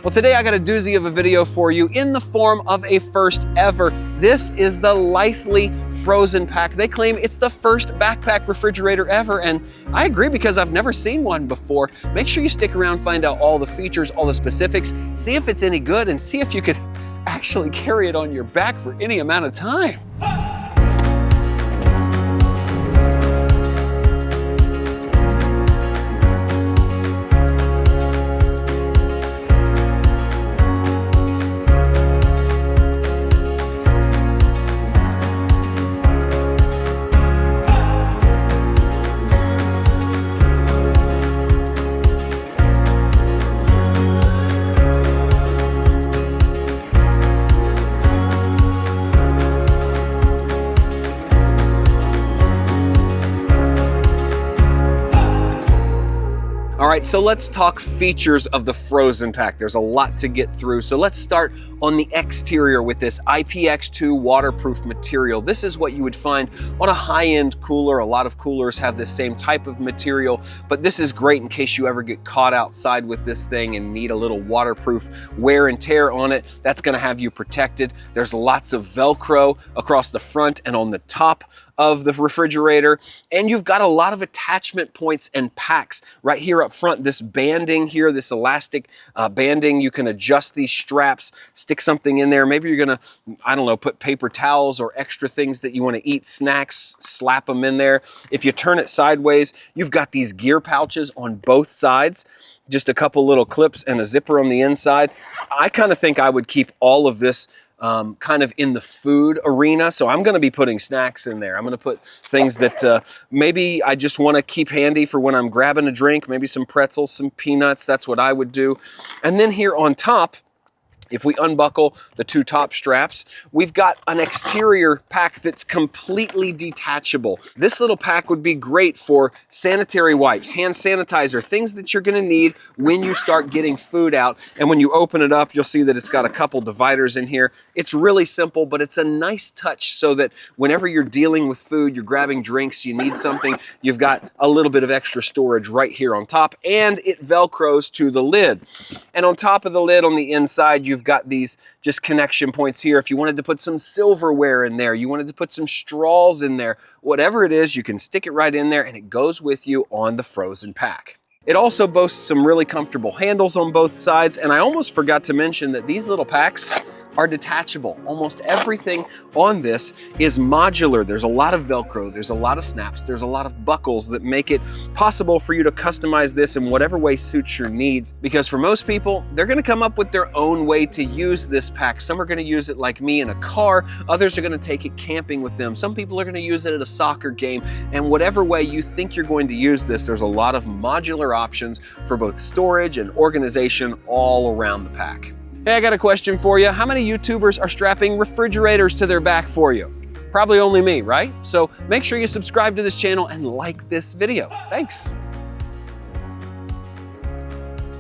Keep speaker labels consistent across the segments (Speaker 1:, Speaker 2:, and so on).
Speaker 1: Well, today I got a doozy of a video for you in the form of a first ever. This is the Litheli FrozenPack. They claim it's the first backpack refrigerator ever, and I agree because I've never seen one before. Make sure you stick around, find out all the features, all the specifics, see if it's any good, and see if you could actually carry it on your back for any amount of time. All right, so let's talk features of the FrozenPack. There's a lot to get through. So let's start on the exterior with this IPX2 waterproof material. This is what you would find on a high-end cooler. A lot of coolers have this same type of material, but this is great in case you ever get caught outside with this thing and need a little waterproof wear and tear on it. That's gonna have you protected. There's lots of Velcro across the front and on the top of the refrigerator, and you've got a lot of attachment points and packs right here up front. This banding here, this elastic banding, you can adjust these straps, stick something in there. Maybe you're gonna, I don't know, put paper towels or extra things that you wanna eat, snacks, slap them in there. If you turn it sideways, you've got these gear pouches on both sides, just a couple little clips and a zipper on the inside. I kind of think I would keep all of this kind of in the food arena. So I'm going to be putting snacks in there. I'm going to put things that maybe I just want to keep handy for when I'm grabbing a drink, maybe some pretzels, some peanuts. That's what I would do. And then here on top, if we unbuckle the two top straps, we've got an exterior pack that's completely detachable. This little pack would be great for sanitary wipes, hand sanitizer, things that you're gonna need when you start getting food out. And when you open it up, you'll see that it's got a couple dividers in here. It's really simple, but it's a nice touch so that whenever you're dealing with food, you're grabbing drinks, you need something, you've got a little bit of extra storage right here on top, and it Velcros to the lid. And on top of the lid on the inside, you've got these just connection points here. If you wanted to put some silverware in there, you wanted to put some straws in there, whatever it is, you can stick it right in there and it goes with you on the FrozenPack. It also boasts some really comfortable handles on both sides, and I almost forgot to mention that these little packs are detachable. Almost everything on this is modular. There's a lot of Velcro, there's a lot of snaps, there's a lot of buckles that make it possible for you to customize this in whatever way suits your needs. Because for most people, they're gonna come up with their own way to use this pack. Some are gonna use it like me in a car, others are gonna take it camping with them. Some people are gonna use it at a soccer game, and whatever way you think you're going to use this, there's a lot of modular options for both storage and organization all around the pack. Hey, I got a question for you. How many YouTubers are strapping refrigerators to their back for you? Probably only me, right? So make sure you subscribe to this channel and like this video. Thanks.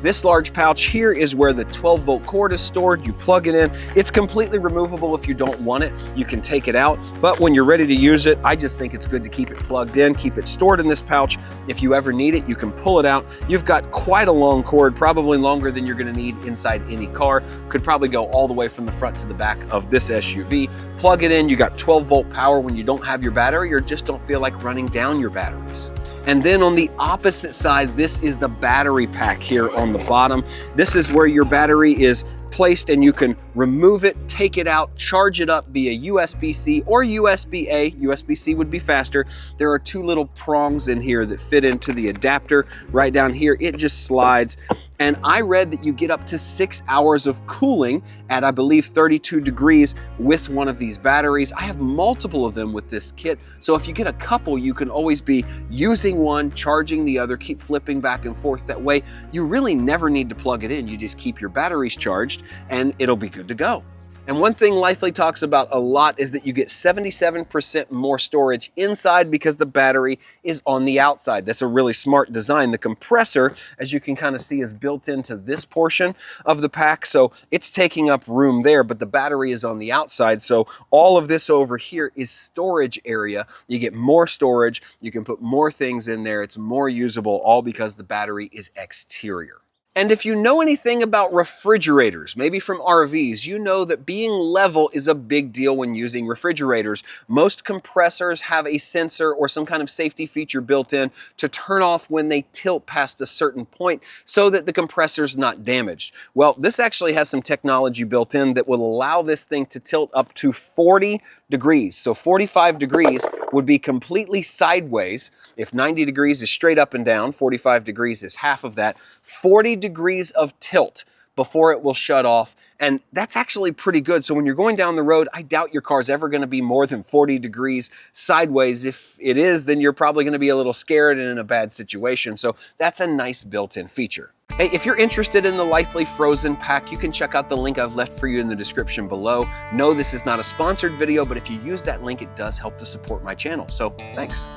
Speaker 1: This large pouch here is where the 12-volt cord is stored. You plug it in. It's completely removable if you don't want it. You can take it out, but when you're ready to use it, I just think it's good to keep it plugged in, keep it stored in this pouch. If you ever need it, you can pull it out. You've got quite a long cord, probably longer than you're gonna need inside any car. Could probably go all the way from the front to the back of this SUV. Plug it in, you got 12-volt power when you don't have your battery or just don't feel like running down your batteries. And then on the opposite side, this is the battery pack here on the bottom. This is where your battery is placed and you can remove it, take it out, charge it up via USB-C or USB-A. USB-C would be faster. There are two little prongs in here that fit into the adapter. Right down here, it just slides. And I read that you get up to 6 hours of cooling at, I believe, 32 degrees with one of these batteries. I have multiple of them with this kit. So if you get a couple, you can always be using one, charging the other, keep flipping back and forth. That way, you really never need to plug it in. You just keep your batteries charged and it'll be good to go. And one thing Litheli talks about a lot is that you get 77% more storage inside because the battery is on the outside. That's a really smart design. The compressor, as you can kind of see, is built into this portion of the pack. So it's taking up room there, but the battery is on the outside. So all of this over here is storage area. You get more storage. You can put more things in there. It's more usable, all because the battery is exterior. And if you know anything about refrigerators, maybe from RVs, you know that being level is a big deal when using refrigerators. Most compressors have a sensor or some kind of safety feature built in to turn off when they tilt past a certain point so that the compressor's not damaged. Well, this actually has some technology built in that will allow this thing to tilt up to 40 degrees. So 45 degrees would be completely sideways. If 90 degrees is straight up and down, 45 degrees is half of that. 40 degrees of tilt before it will shut off. And that's actually pretty good. So when you're going down the road, I doubt your car's ever going to be more than 40 degrees sideways. If it is, then you're probably going to be a little scared and in a bad situation. So that's a nice built-in feature. Hey, if you're interested in the Litheli FrozenPack, you can check out the link I've left for you in the description below. No, this is not a sponsored video, but if you use that link, it does help to support my channel. So thanks.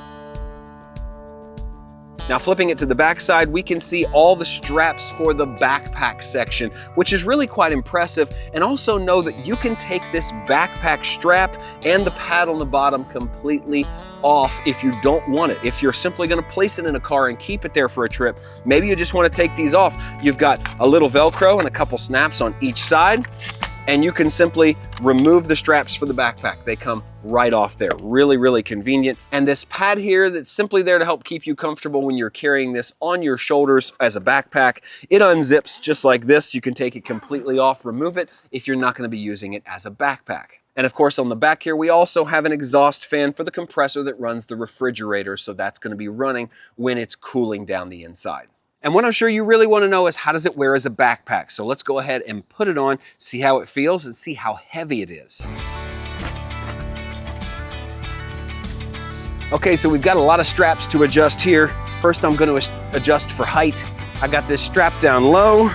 Speaker 1: Now flipping it to the back side, we can see all the straps for the backpack section, which is really quite impressive. And also know that you can take this backpack strap and the pad on the bottom completely off if you don't want it. If you're simply going to place it in a car and keep it there for a trip, maybe you just want to take these off. You've got a little Velcro and a couple snaps on each side, and you can simply remove the straps for the backpack. They come right off there. Really, really convenient. And this pad here that's simply there to help keep you comfortable when you're carrying this on your shoulders as a backpack. It unzips just like this. You can take it completely off, remove it if you're not going to be using it as a backpack. And of course, on the back here, we also have an exhaust fan for the compressor that runs the refrigerator. So that's going to be running when it's cooling down the inside. And what I'm sure you really want to know is how does it wear as a backpack? So let's go ahead and put it on, see how it feels, and see how heavy it is. Okay, so we've got a lot of straps to adjust here. First, I'm going to adjust for height. I got this strap down low.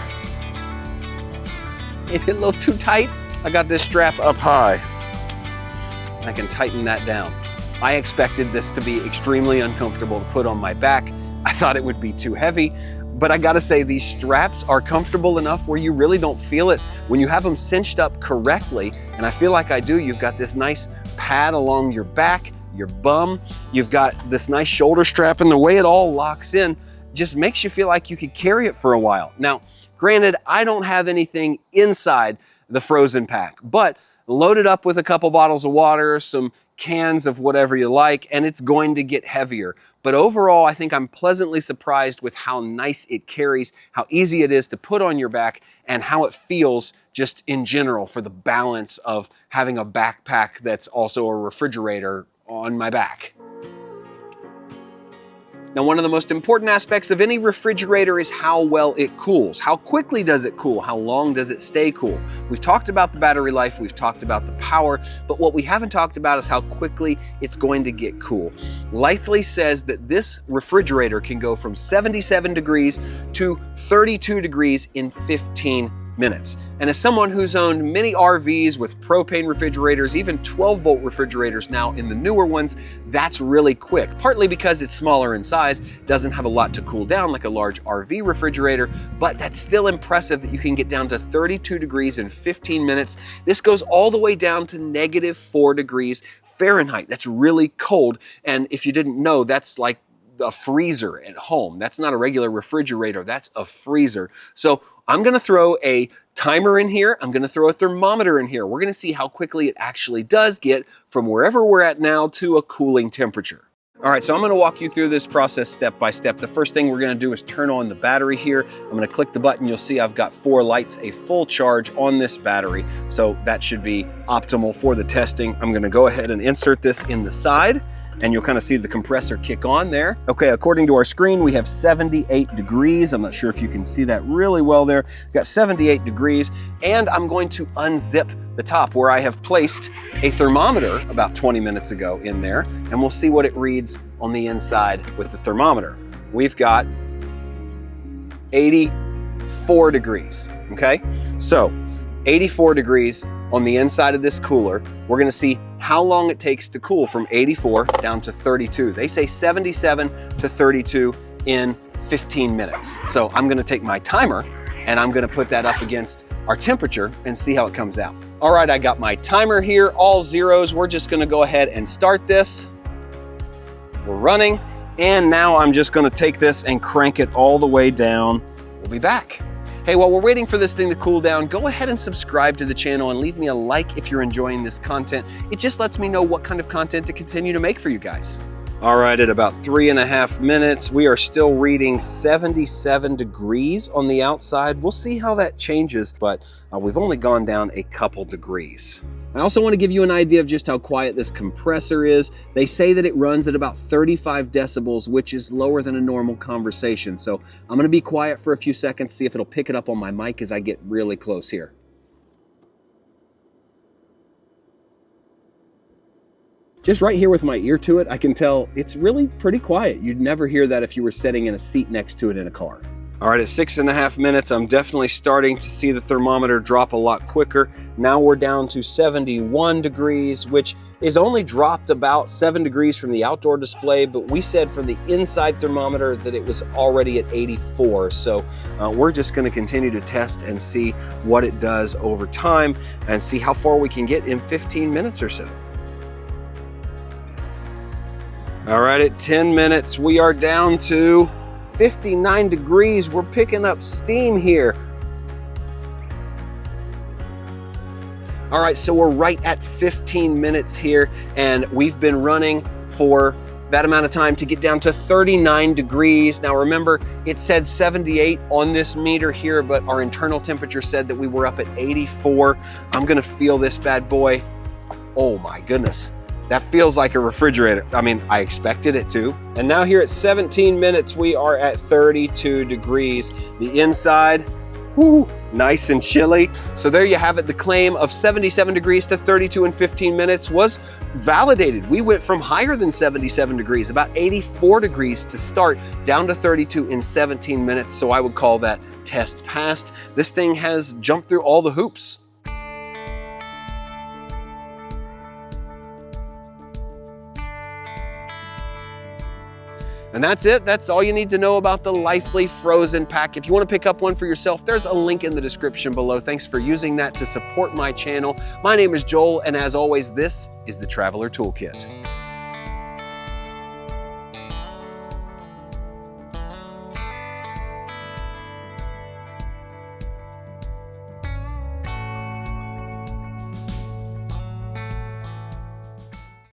Speaker 1: Maybe a little too tight. I got this strap up high. I can tighten that down. I expected this to be extremely uncomfortable to put on my back. I thought it would be too heavy, but I gotta say these straps are comfortable enough where you really don't feel it when you have them cinched up correctly. And I feel like I do. You've got this nice pad along your back, your bum. You've got this nice shoulder strap, and the way it all locks in just makes you feel like you could carry it for a while. Now, granted, I don't have anything inside the FrozenPack, but load it up with a couple bottles of water, some cans of whatever you like, and it's going to get heavier. But overall, I think I'm pleasantly surprised with how nice it carries, how easy it is to put on your back, and how it feels just in general for the balance of having a backpack that's also a refrigerator on my back. Now, one of the most important aspects of any refrigerator is how well it cools. How quickly does it cool? How long does it stay cool? We've talked about the battery life, we've talked about the power, but what we haven't talked about is how quickly it's going to get cool. Litheli says that this refrigerator can go from 77 degrees to 32 degrees in 15 minutes. And as someone who's owned many RVs with propane refrigerators, even 12-volt refrigerators now in the newer ones, that's really quick, partly because it's smaller in size, doesn't have a lot to cool down like a large RV refrigerator, but that's still impressive that you can get down to 32 degrees in 15 minutes. This goes all the way down to -4 degrees Fahrenheit. That's really cold. And if you didn't know, that's like a freezer at home. That's not a regular refrigerator, that's a freezer. So I'm gonna throw a timer in here, I'm gonna throw a thermometer in here. We're gonna see how quickly it actually does get from wherever we're at now to a cooling temperature. All right, so I'm gonna walk you through this process step by step. The first thing we're gonna do is turn on the battery here. I'm gonna click the button, you'll see I've got 4 lights, a full charge on this battery. So that should be optimal for the testing. I'm gonna go ahead and insert this in the side, and you'll kind of see the compressor kick on there. Okay, according to our screen, we have 78 degrees. I'm not sure if you can see that really well there. We've got 78 degrees, and I'm going to unzip the top where I have placed a thermometer about 20 minutes ago in there, and we'll see what it reads on the inside with the thermometer. We've got 84 degrees, okay? So 84 degrees on the inside of this cooler. We're gonna see how long it takes to cool from 84 down to 32. They say 77 to 32 in 15 minutes. So I'm gonna take my timer and I'm gonna put that up against our temperature and see how it comes out. All right, I got my timer here, all zeros. We're just gonna go ahead and start this. We're running, and now I'm just gonna take this and crank it all the way down. We'll be back. Hey, while we're waiting for this thing to cool down, go ahead and subscribe to the channel and leave me a like if you're enjoying this content. It just lets me know what kind of content to continue to make for you guys. All right, at about 3.5 minutes, we are still reading 77 degrees on the outside. We'll see how that changes, but we've only gone down a couple degrees. I also want to give you an idea of just how quiet this compressor is. They say that it runs at about 35 decibels, which is lower than a normal conversation. So I'm going to be quiet for a few seconds, see if it'll pick it up on my mic as I get really close here. Just right here with my ear to it, I can tell it's really pretty quiet. You'd never hear that if you were sitting in a seat next to it in a car. All right, at 6.5 minutes, I'm definitely starting to see the thermometer drop a lot quicker. Now we're down to 71 degrees, which is only dropped about 7 degrees from the outdoor display, but we said from the inside thermometer that it was already at 84. So we're just gonna continue to test and see what it does over time and see how far we can get in 15 minutes or so. All right, at 10 minutes, we are down to 59 degrees. We're picking up steam here. All right, so we're right at 15 minutes here, and we've been running for that amount of time to get down to 39 degrees. Now remember, it said 78 on this meter here, but our internal temperature said that we were up at 84. I'm gonna feel this bad boy. Oh my goodness. That feels like a refrigerator. I mean, I expected it to. And now here at 17 minutes, we are at 32 degrees. The inside, whoo, nice and chilly. So there you have it. The claim of 77 degrees to 32 in 15 minutes was validated. We went from higher than 77 degrees, about 84 degrees to start, down to 32 in 17 minutes. So I would call that test passed. This thing has jumped through all the hoops. And that's it. That's all you need to know about the Litheli FrozenPack. If you want to pick up one for yourself, there's a link in the description below. Thanks for using that to support my channel. My name is Joel, and as always, this is the Traveler Toolkit.